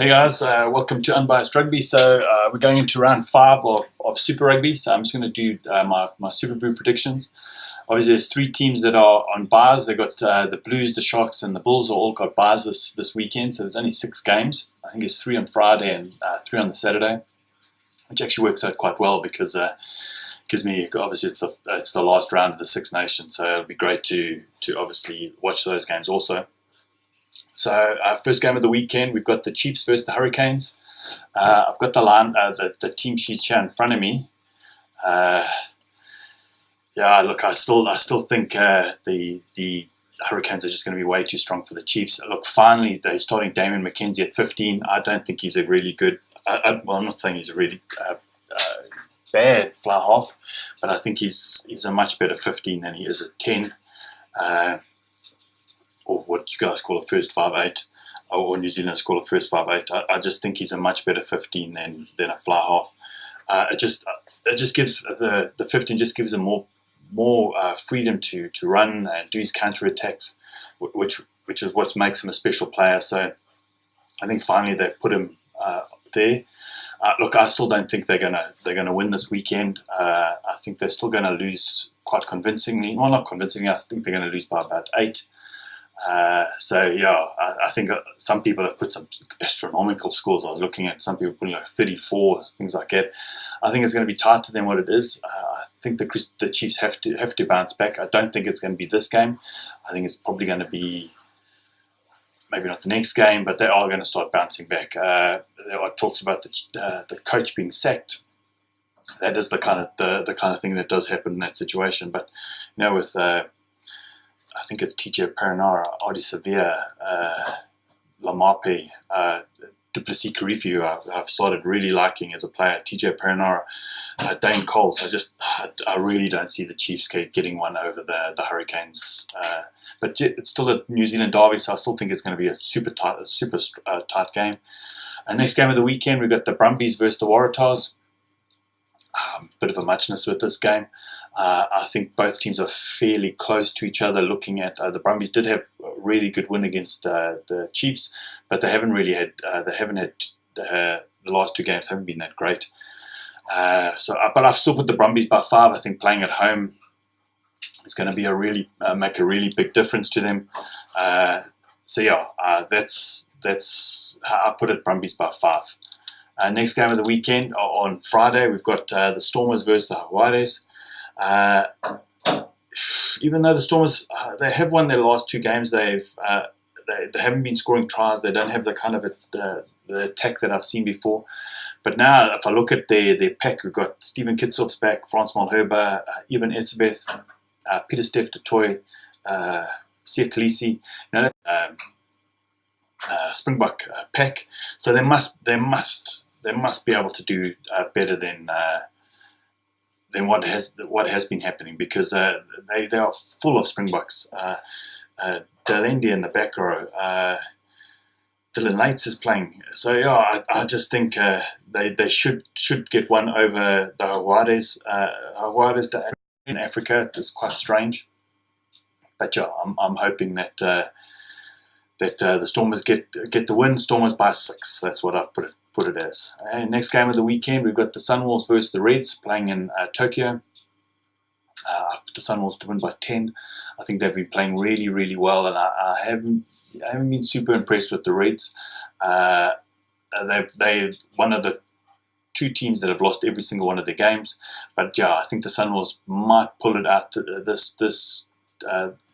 Hey guys, welcome to Unbiased Rugby. So we're going into round 5 of Super Rugby. So I'm just going to do my Super Brew predictions. Obviously, there's 3 teams that are on buys. They've got the Blues, the Sharks, and the Bulls are all got buys this weekend. So there's only 6 games. I think it's 3 on Friday and 3 on the Saturday, which actually works out quite well because gives me, obviously it's the last round of the Six Nations. So it'll be great to obviously watch those games also. So first game of the weekend, we've got the Chiefs versus the Hurricanes. I've got the line, the team sheet here in front of me. Yeah, look, I still think the Hurricanes are just going to be way too strong for the Chiefs. Look, finally they're starting Damian McKenzie at 15. I don't think he's a really good. Well, I'm not saying he's a really bad fly half, but I think he's a much better 15 than he is at 10. Or what you guys call a first 5'8", or New Zealanders call a first 5'8". I just think he's a much better 15 than a fly half. It just gives the 15 just gives him more freedom to run and do his counter attacks, which is what makes him a special player. So I think finally they've put him there. Look, I still don't think they're gonna win this weekend. I think they're still going to lose quite convincingly. Well, not convincingly. I think they're going to lose by about 8. So yeah, I think some people have put some astronomical scores. I was looking at some people putting like 34, things like that. I think it's going to be tighter than what it is. I think the Chiefs have to bounce back. I don't think it's going to be this game. I think it's probably going to be maybe not the next game, but they are going to start bouncing back. There are talks about the coach being sacked. That is the kind of thing that does happen in that situation. But you know, with I think it's TJ Perenara, Adi Sevilla, Lamape, Duplessis Karifi, who I've started really liking as a player. TJ Perenara, Dane Coles. I really don't see the Chiefs getting one over the Hurricanes. But it's still a New Zealand derby, so I still think it's going to be a super tight game. Next game of the weekend, we've got the Brumbies versus the Waratahs. Bit of a muchness with this game. I think both teams are fairly close to each other. Looking at the Brumbies did have a really good win against the Chiefs, but they haven't had the last 2 games haven't been that great. But I've still put the Brumbies by 5. I think playing at home is going to be make a really big difference to them. So yeah, that's how I put it. Brumbies by 5. Next game of the weekend on Friday, we've got the Stormers versus the Jaguares. Even though the Stormers they have won their last 2 games, they haven't been scoring tries. They don't have the kind of the attack that I've seen before. But now, if I look at their pack, we've got Steven Kitshoff's back, Frans Malherbe, Eben Etzebeth, Peter Steph Toy, Sia Khaleesi. Springbok pack. So they must be able to do better than what has been happening, because they are full of Springboks. Dalendi in the back row. Dylan Lates is playing. So yeah, I just think they should get one over the Jaguares. Jaguares in Africa is quite strange, but yeah, I'm hoping that the Stormers get the win. Stormers by 6. That's what I've put it as. Next game of the weekend, we've got the Sunwolves versus the Reds playing in Tokyo. I've put the Sunwolves to win by 10. I think they've been playing really, really well, and I haven't been super impressed with the Reds. They're one of the 2 teams that have lost every single one of their games. But yeah, I think the Sunwolves might pull it out this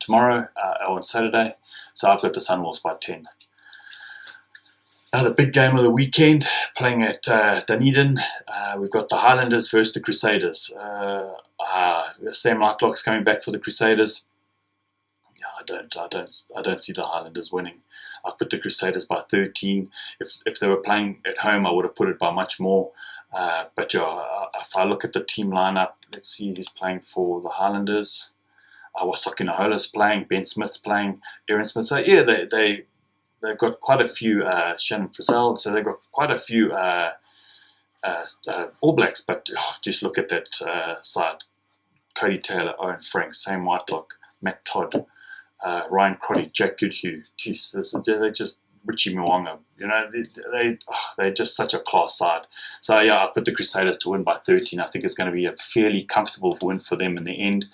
tomorrow or on Saturday. So I've got the Sunwolves by 10. The big game of the weekend, playing at Dunedin, we've got the Highlanders versus the Crusaders. Sam Lightlock's coming back for the Crusaders. Yeah, I don't see the Highlanders winning. I've put the Crusaders by 13. If they were playing at home, I would have put it by much more. But yeah, if I look at the team lineup, let's see who's playing for the Highlanders. Wasaki Nahola's playing, Ben Smith's playing, Aaron Smith. So yeah, they've got quite a few, Shannon Frizzell, so they've got quite a few All Blacks, but just look at that side. Cody Taylor, Owen Franks, Sam Whitelock, Matt Todd, Ryan Crotty, Jack Goodhue. Geez, they're just Richie Mwanga. They're just such a class side. So yeah, I've put the Crusaders to win by 13. I think it's going to be a fairly comfortable win for them in the end.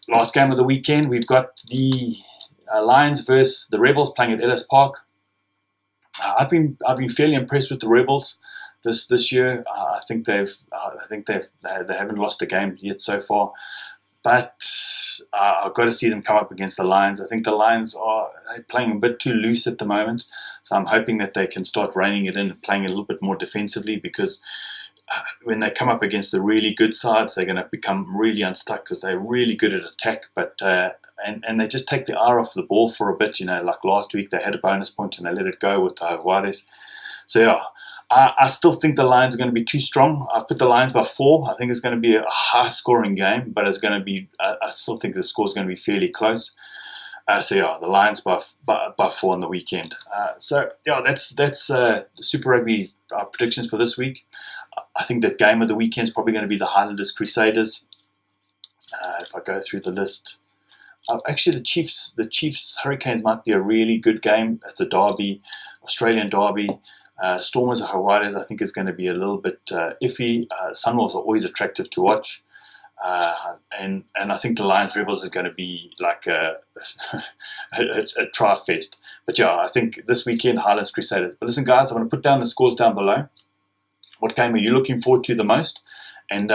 Last game of the weekend, we've got the Lions versus the Rebels playing at Ellis Park. I've been fairly impressed with the Rebels this year. I think they haven't lost a game yet so far, but I've got to see them come up against the Lions. I think the Lions are playing a bit too loose at the moment, so I'm hoping that they can start reining it in and playing a little bit more defensively, because when they come up against the really good sides, they're going to become really unstuck because they're really good at attack, but and they just take the eye off the ball for a bit. Like last week, they had a bonus point and they let it go with the Jaguares. So yeah, I still think the Lions are going to be too strong. I've put the Lions by 4. I think it's going to be a high-scoring game, but it's going to be. I still think the score is going to be fairly close. The Lions by 4 on the weekend. That's Super Rugby predictions for this week. I think the game of the weekend is probably going to be the Highlanders Crusaders. If I go through the list, actually the Chiefs Hurricanes might be a really good game. It's a derby, Australian derby. Stormers or Jaguares, I think, is going to be a little bit iffy. Sunwolves are always attractive to watch. And I think the Lions Rebels is going to be like a try fest. But yeah, I think this weekend, Highlands Crusaders. But listen, guys, I'm going to put down the scores down below. What game are you looking forward to the most? And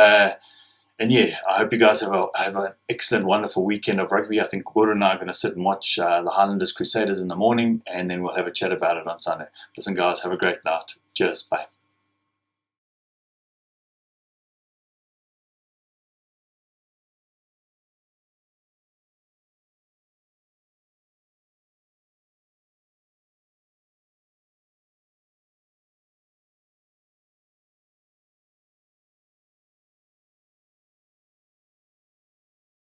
yeah, I hope you guys have an excellent, wonderful weekend of rugby. I think Gordon and I are going to sit and watch the Highlanders Crusaders in the morning, and then we'll have a chat about it on Sunday. Listen, guys, have a great night. Cheers. Bye.